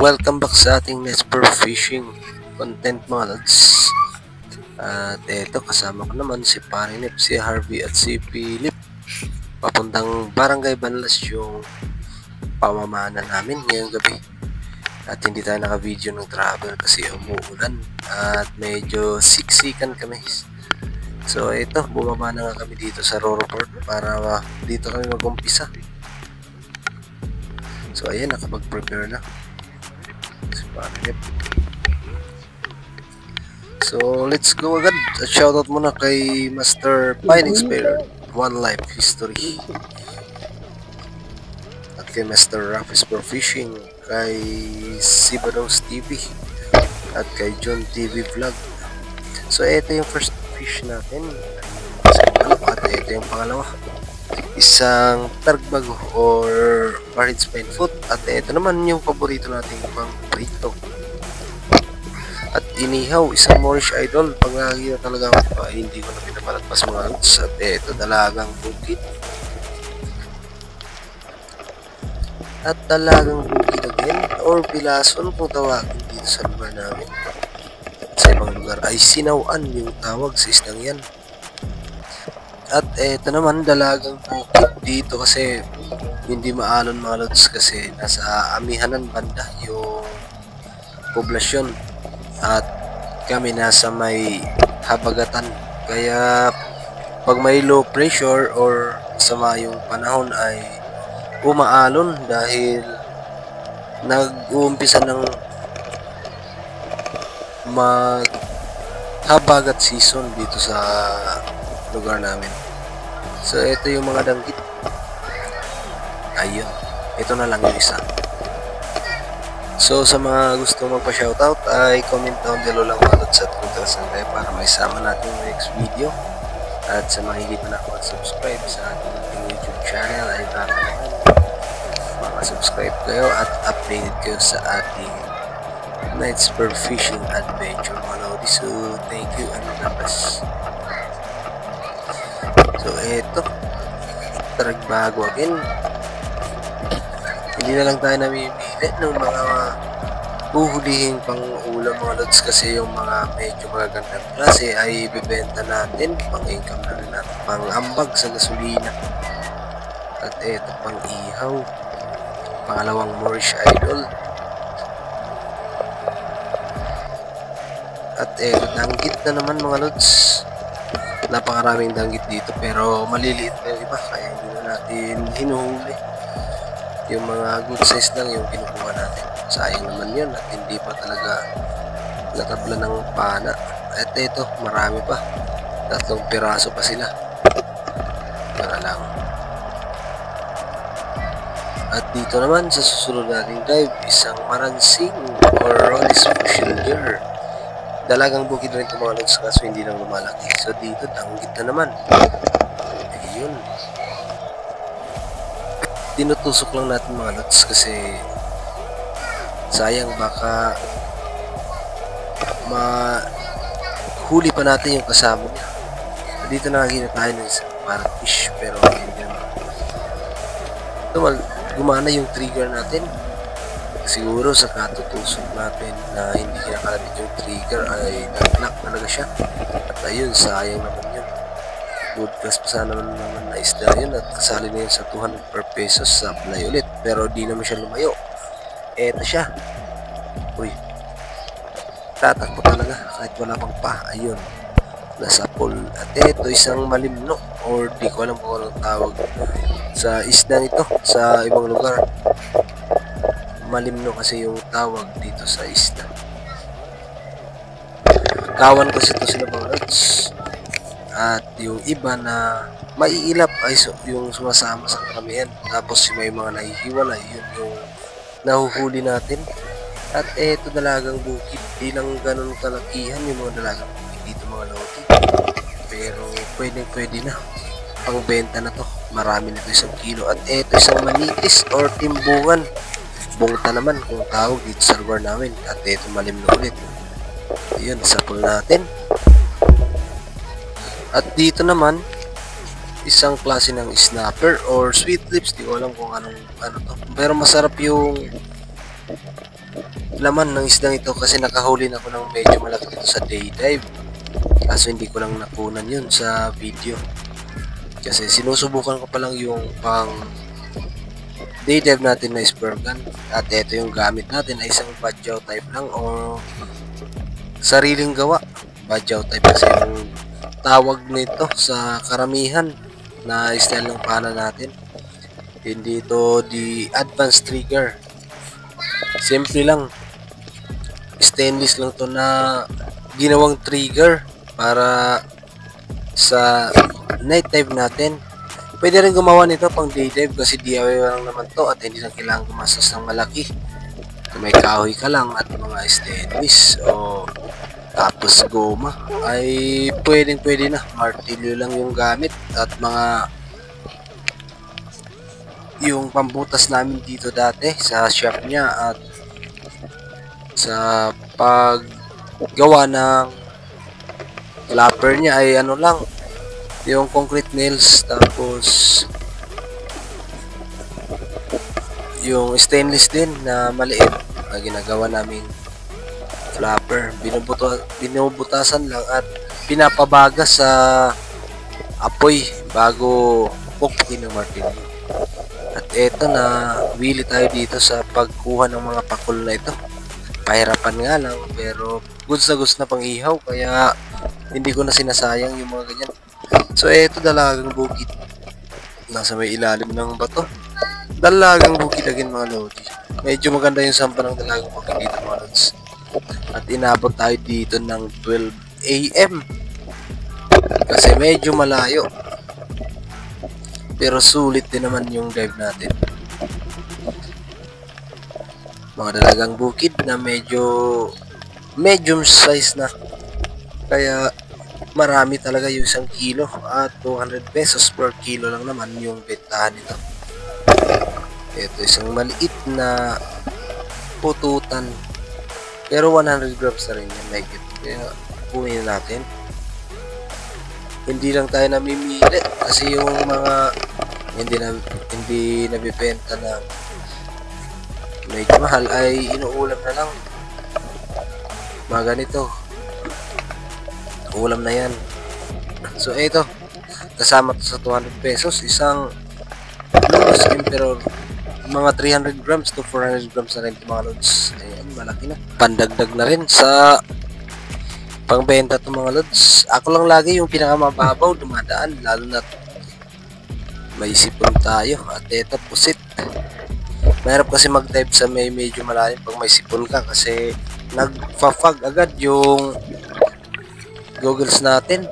welcome back sa ating next per fishing content mga lods. At eto, kasama ko naman si Parinip, si Harvey at si Philip. Papuntang Barangay Banlas yung pamamana namin ngayong gabi. At hindi tayo naka-video ng travel kasi umuulan at medyo siksikan kami. So eto, bumaba na nga kami dito sa Roro Port para dito kami mag-umpisa. So ayan, nakapag-prepare na si Parinip. So let's go agad. At shoutout muna kay Master Pine Expayer, One Life History, at kay Master Raffis for Fishing, kay Sibados TV, at kay John TV Vlog. So ito yung first fish natin, at ito yung pangalawa, isang targbago or barred spine foot, at ito naman yung paborito nating pang prito at inihaw, isang Moorish Idol. Pag nakakita talaga ako, hindi ko na pinapalagpas mga roots. At ito, dalagang bukid, at dalagang bukid again or bilason kung tawagin dito sa lugar namin. Sa ibang lugar ay sinawan yung tawag sa isdang yan. At ito naman, dalagang bukid dito kasi hindi maalon mga lods kasi nasa Amihanan banda yung poblasyon at kami nasa may habagatan, kaya pag may low pressure or sama yung panahon ay umaalon dahil nag-uumpisa ng maghabagat season dito sa lugar namin. So ito yung mga danggit. Ayun, ito na lang yung isa. So sa mga gustong magpa-shoutout ay comment down below lang mga lods at kung tayo para maisama natin yung next video. At sa mga hindi pa nakapag-subscribe sa ating YouTube channel ay baka naman subscribe kayo at updated kayo sa ating Nights per Fishing Adventure mga lodi. So thank you and God bless. So eto, taragbago again. Hindi na lang tayo namimili ng mga uhulihing pang ulam mga lods kasi yung mga medyo magagandang klase ay ibibenta natin, pang income na rin natin, pang ambag sa gasolina. At eto, pang ihaw, pangalawang Moorish Idol. At eto, danggit na naman mga lods. Napakaraming danggit dito pero maliliit na yung iba kaya hindi na natin hinuhuli. Yung mga good size lang yung kinukuha natin. Sayang naman yun at hindi pa talaga natabla ng pana. At ito, marami pa, 3 piraso pa sila para lang. At dito naman sa susunod nating dive, isang maransing or Rollis Shielder. Dalagang bukid rin ito mga lods kaso hindi lang lumalaki. So dito, danggit na naman. Ayun, tinutusok lang natin mga lods kasi sayang baka mahuli pa natin yung kasama niya. Dito nakakita tayo ng isang parang fish pero hindi naman. Ito, gumana yung trigger natin. Siguro sa katutusok natin na hindi kinakalapit yung trigger ay nag-lock talaga siya. At ayun, sayang naman yun. Good class pa sana naman na isda yun at kasali na yun sa 200 per pesos sa apply ulit pero di naman siya lumayo. Eto siya, uy, tatakbo talaga kahit wala pang pa. Ayun, nasa pool. At eto, isang malimno or di ko alam kung anong tawag sa isda nito sa ibang lugar. Malimno kasi yung tawag dito sa isda. Kawan kasi ito sila mga lods. At yung iba na maiilap ay yung sumasama sa karamihan. Tapos may mga nahihiwalay, yun yung nahuhuli natin. At eto, dalagang bukid. Di lang ganun kalakihan yung mga dalagang bukid dito mga lodi. Pero pwede na. Pang benta na to. Marami na to, 1 kilo. At eto, isang manitis or timbungan. Bungta naman kung tawag dito sa lugar namin. At eto, malimno ulit. Ayun, sapul natin. At dito naman, isang klase ng snapper or sweet lips. Di ko alam kung ano to. Pero masarap yung laman ng isdang ito kasi nakahuli na ako ng medyo malaki dito sa day dive. Kaso hindi ko lang nakunan yun sa video. Kasi sinusubukan ko pa lang yung pang day dive natin na spur gun. At ito yung gamit natin ay isang badyaw type lang o sariling gawa. Badyaw type kasi yung tawag nito sa karamihan na style ng pana natin. Hindi ito di advanced trigger. Simple lang. Stainless lang to na ginawang trigger para sa night dive natin. Pwede rin gumawa nito pang day dive kasi DIY lang naman to at hindi na kailangan gumastos ng malaki. Kung may kahoy ka lang at mga stainless o tapos goma ay pwede na. Martilyo lang yung gamit at mga yung pambutas namin dito dati sa shop niya at sa paggawa ng flapper niya ay ano lang yung concrete nails tapos yung stainless din na maliit na ginagawa naming flapper. Binubutasan lang at pinapabagas sa apoy bago pukpukin ng martilyo. At eto na wili tayo dito sa pagkuha ng mga pakul na ito. Pahirapan nga lang pero goods na pang ihaw kaya hindi ko na sinasayang yung mga ganyan. So eto dalagang bukid. Nasa may ilalim ng bato. Dalagang bukid again mga lodi. Medyo maganda yung sampa ng dalagang bukid dito mga lods. At inabot tayo dito ng 12 AM. Kasi medyo malayo. Pero sulit din naman yung dive natin. Mga dalagang bukid na medyo medium size na. Kaya marami talaga yung 1 kilo at 200 pesos per kilo lang naman yung bentahan nito. Ito isang maliit na pututan. Pero 100 grams na rin yan. Kaya kunin natin. Hindi lang tayo namimili kasi yung mga hindi nabibenta ng medyo mahal ay inuulam na lang. Mga ganito. Ulam na yan. So ito, kasama to sa 200 pesos, isang Lotus Emperor, mga 300 grams to 400 grams na rin ito mga lods. Ayan, malaki na. Pandagdag na rin sa pangbenta ito mga lods. Ako lang lagi yung pinakamababaw dumadaan, lalo na may sipon tayo. At ito, pusit. Mahirap kasi mag-dive sa medyo malalim pag may sipon ka kasi nagfa-fog agad yung goggles natin.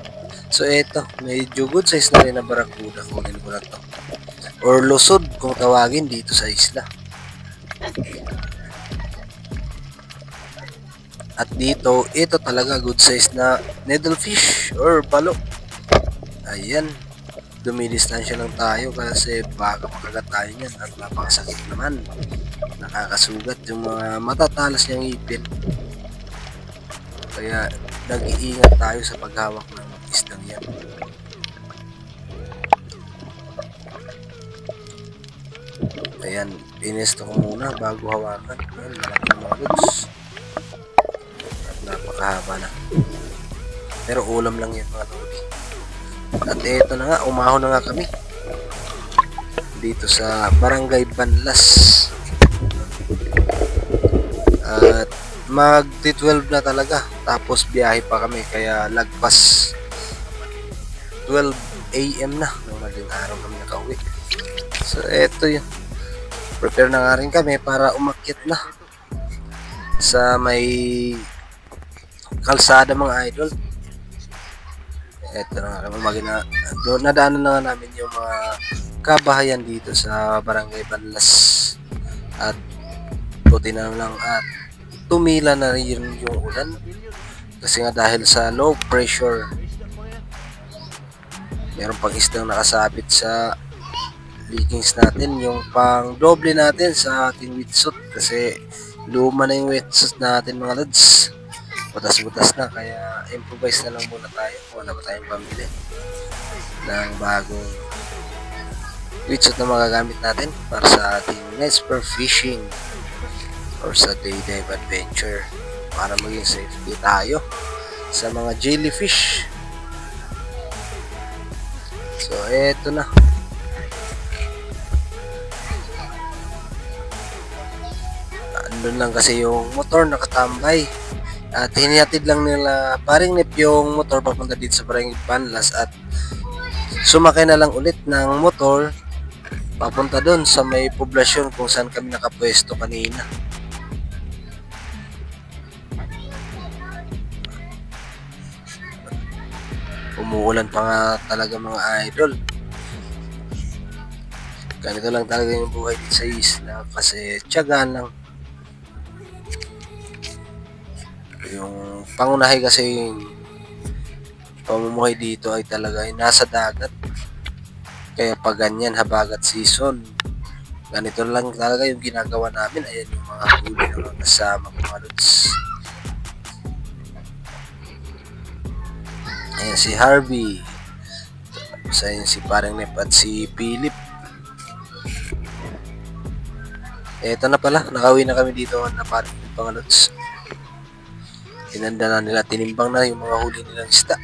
So eto, medyo good size na rin na barakuda. Kunin ko na to. Or lusod kung tawagin dito sa isla. At dito, ito talaga good size na needlefish or balo. Ayan. Dumidistansya lang tayo kasi baka makagat tayo niyan at napakasakit naman. Nakakasugat yung mga matatalas niyang ipin. Kaya nag-iingat tayo sa paghawak ng isdang yan. Ayan, pinesto ko muna bago hawakan. Ayan, malaki mga goods. At napakahaba na. Pero ulam lang yan mga lodi. At eto na nga, umahon na nga kami. Dito sa Barangay Banlas. At mag-12 na talaga. Tapos biyahe pa kami kaya lagpas 12 AM na. Nung madaling araw kami nakauwi. So eto yun. Prepare na nga rin kami para umakyat na sa may kalsada mga idol. Eto na nga kami nadaanan na nga namin yung mga kabahayan dito sa Barangay Banlas. At buti na lang at tumila na rin yung ulan kasi nga dahil sa low pressure meron pang isdang nakasabit sa leggings natin, yung pang doble natin sa ating wetsuit kasi luma na yung wetsuit natin mga lods, butas-butas na kaya improvise na lang muna tayo. Wala pa tayong pambili ng bagong wetsuit na magagamit natin para sa ating night spur fishing. or sa day dive adventure para maging safety tayo sa mga jellyfish. So eto na, andun lang kasi yung motor nakatambay at hinihatid lang nila paring Nip yung motor papunta dito sa Barangay Panlas at sumakay na lang ulit ng motor papunta doon sa may poblasyon kung saan kami nakapwesto kanina. Umuulan pa nga talaga mga idol. Ganito lang talaga yung buhay dito sa isla kasi tiyaga lang. Yung pangunahay kasi yung pamumuhay dito ay talaga ay nasa dagat. Kaya pag ganyan habagat season, ganito lang talaga yung ginagawa namin. Ayan yung mga huli ng mga kasama ko mga lods. Ayan si Harvey. Tapos ayan si parang Nep at si Philip. Eto na pala, nakauwi na kami dito na parang mga lods. Tinanda na nila, tinimbang na yung mga huli nilang isda.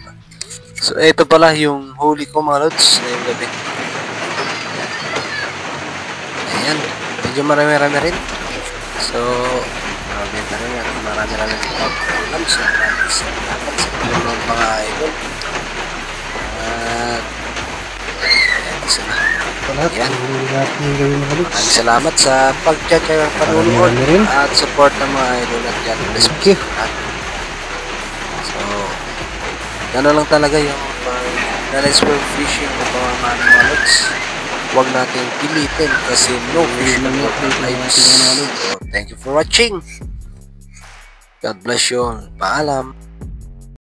So eto pala yung huli ko mga lods ngayong gabi. Ayan, medyo marami-rami rin. So, benta rin yan. Marami-rami rin ulam. So, maraming salamat sa tulong mga idol. At, ayan, isa na. Ayan. Maraming salamat sa pag-check ng panunood at support ng mga idol at yan. Thank you. So, gano'n lang talaga yung knowledge for fishing ng mga lods. Huwag natin pilitin kasi no fish lang yung lives. So, thank you for watching. God bless you all. Paalam.